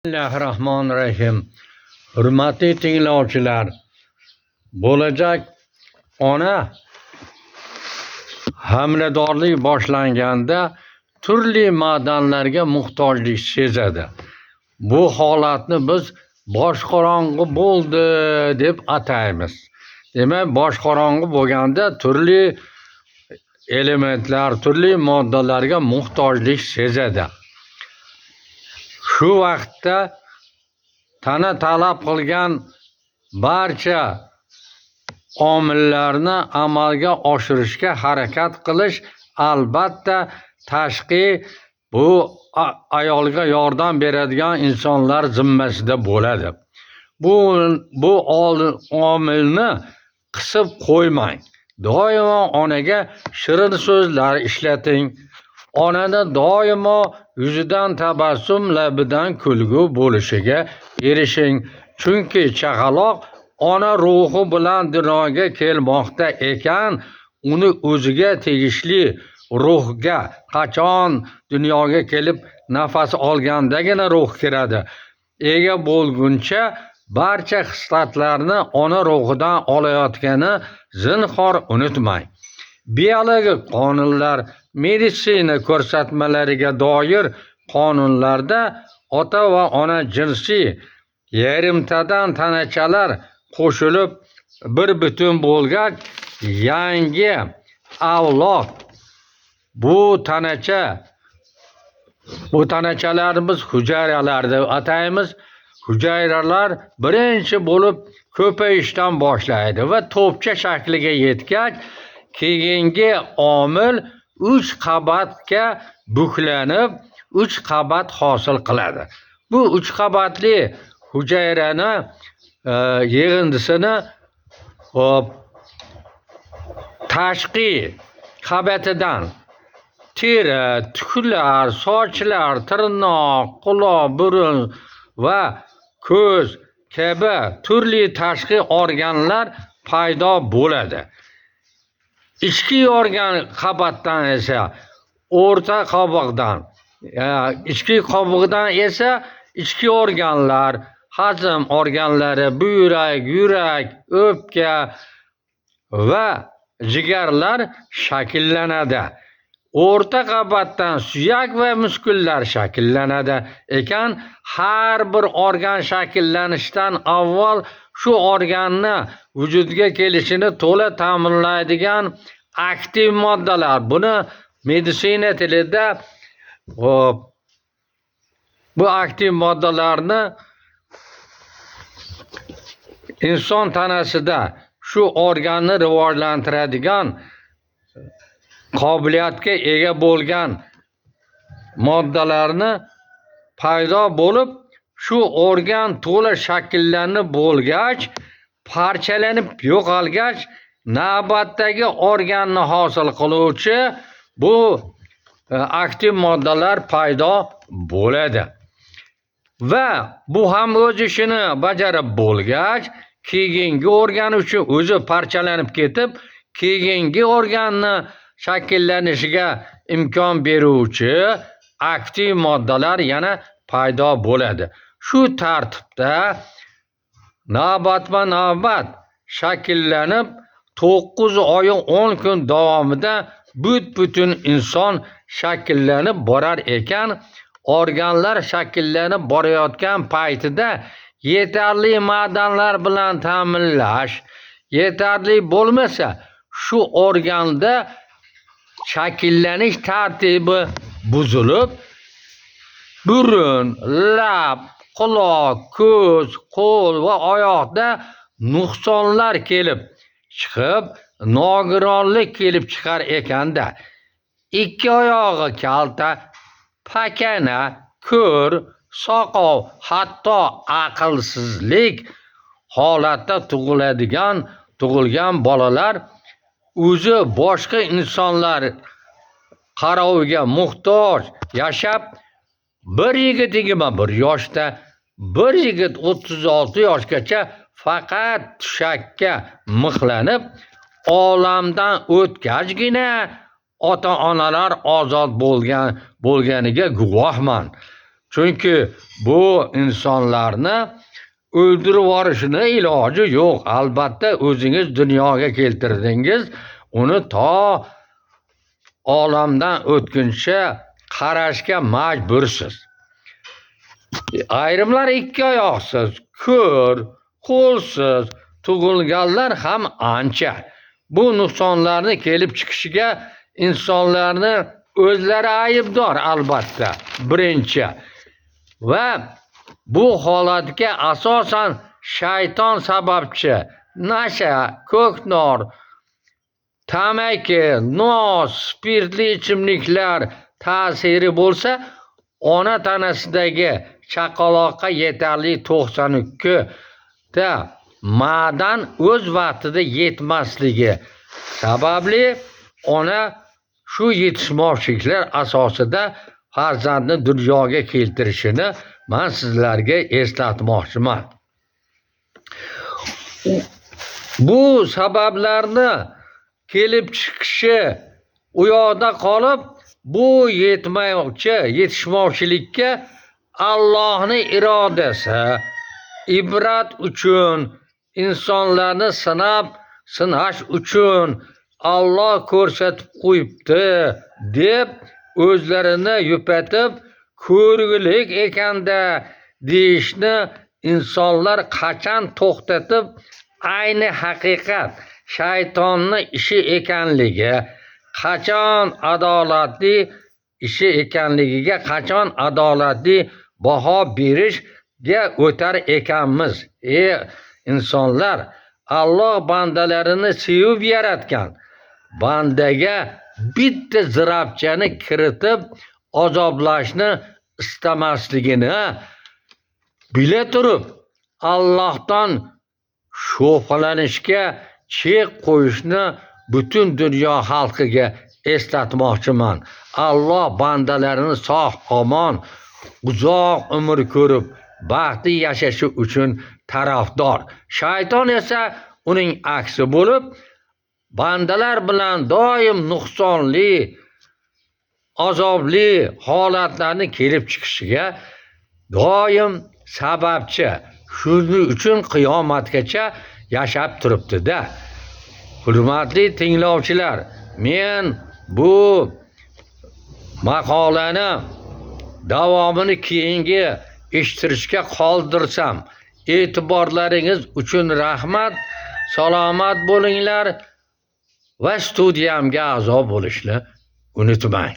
Bismillahirrahmanirrahim. Hurmatli tinglovchilar, bo'lajak ona homiladorlik boshlanganda turli ma'danlarga muhtojlik sezadi. Bu holatni biz boshqorong'i bo'ldi deb ataymiz. Demak, boshqorong'i bo'lganda turli elementlar, turli moddalarga muhtojlik sezadi. Shu vaqtda tana talab qilgan barcha omillarni amalga oshirishga harakat qilish, albatta tashqi bu ayolga yordam beradigan insonlar zimmasida bo'ladi. Bu omilni qisib qo'ymang. Doimo onaga shirin so'zlar ishlating. Onani doimo yuzidan tabassum, labidan kulgu bo'lishiga erishing. Chunki chaqaloq ona ruhi bilan dunyoga kelmoqda ekan, uni o'ziga tegishli ruhga qachon dunyoga kelib nafas olgandagina ruh kiradi. Ega bo'lguncha barcha xislatlarni ona ruhidan olayotgani zinhor unutmang. Biologik qonunlar, meditsina ko'rsatmalariga doir qonunlarda ota va ona jinsiy yarimtadan tanachalar qo'shilib bir butun bo'lgach, yangi avlod bu tanachalarimiz hujayralar deb ataymiz. Hujayralar birinchi bo'lib ko'payishdan boshlaydi va to'pcha shakliga yetgach, keyingi omil 3 qavatga buklanib 3 qavat hosil qiladi. Bu 3 qavatli hujayrani yig'indisini tashqi qavatidan teri, tuklar, sochlar, tirnoq, quloq, burun va ko'z kabi turli tashqi organlar paydo bo'ladi. Ichki organ qavatdan esa o'rta qobiqdan, ichki qobiqdan esa ichki organlar, hazm organlari, buyrak, yurak, o'pka va jigarlar shakllanadi. O'rta qavatdan suyak va muskullar shakllanadi ekan, har bir organ shakllanishdan avval shu organni vujudga kelishini to'la ta'minlaydigan aktiv moddalar, buni meditsina tilida bu aktiv moddalarni inson tanasida shu organni rivojlantiradigan qobiliyatga ega bo'lgan moddalarni paydo bo'lib, shu organ to'la shakllanib bo'lgach, parchalanib yo'qolgach, navbatdagi organni hosil qiluvchi bu aktiv moddalar paydo bo'ladi. Va bu ham o'z ishini bajarib bo'lgach, keyingi organ uchun o'zi parchalanib ketib, keyingi organni shakllanishiga imkon beruvchi aktiv moddalar yana paydo bo'ladi. Shu tartibda navbatma-navbat shakllanib 9 oy 10 kun davomida butun inson shakllanib borar ekan, organlar shakllanib borayotgan paytida yetarli ma'danlar bilan ta'minlash yetarli bo'lmasa, shu organda shakllanish tartibi buzilib, burun, lab, quloq, ko'z, qo'l va oyoqda nuqsonlar kelib chiqib, nogironlik kelib chiqar ekanda, ikki oyog'i kalta, pakana, ko'r, soqov, hatto aqlsizlik holatda tug'ilgan bolalar o'zi boshqa insonlar qaraviga muhtoj yashab, bir yigit 21 yoshda, bir yigit 36 yoshgacha faqat tushakka mixlanib olamdan o'tgachgina ota-onalar ozod bo'lganiga guvohman. Chunki bu insonlarni o'ldirib yuborishini iloji yo'q. Albatta o'zingiz dunyoga keltirdingiz, uni to olamdan o'tguncha qarashga majbursiz. Ayrimlar ikki oyoqsiz, ko'r, qo'lsiz tug'ilganlar ham ancha. Bu nuqsonlarni kelib chiqishiga insonlarni o'zlari aybdor albatta birinchi. Va bu holatga asosan shayton sababchi. Nasha, ko'knor, tamaki, nos, spirtli ichimliklar ta'siri bo'lsa, ona tanasidagi chaqaloqqa yetarli 92 ta ma'dan o'z vaqtida yetmasligi sababli ona shu yetishmovchiliklar asosida farzandni dunyoga keltirishini men sizlarga eslatmoqchiman. Bu sabablarni kelib chiqishi u yoqda qolib, bu yetishmovchilikka Allohning irodasi, ibrat uchun, insonlarni sinash uchun Alloh ko'rsatib qo'yibdi deb o'zlarini yupatib, ko'rgilik ekanda deyishni insonlar qachon to'xtatib, ayni haqiqat shaytonning ishi ekanligi, qachon adolatli ishi ekanligiga qachon adolatli baho berishga o'tar ekanmiz. Insonlar, Alloh bandalarini sevib yaratgan. Bandaga bitta zirabchani kiritib azoblashni istamasligini bila turib, Allohdan shubhalanishga chek qo'yishni butun dunyo xalqiga eslatmoqchiman. Alloh bandalarini sog' omon, uzoq umr ko'rib, baxtli yashashi uchun tarafdor. Shayton esa uning aksi bo'lib, bandalar bilan doim nuqsonli, azobli holatlarni kelib chiqishiga doim sababchi. Shuning uchun qiyomatgacha yashab turibdi-da. Hurmatli tinglovchilar, men bu maqolani davomini keyingi eshittirishga qoldirsam, e'tiborlaringiz uchun rahmat. Salomat bo'linglar va studiyamga a'zo bo'lishni unutmang.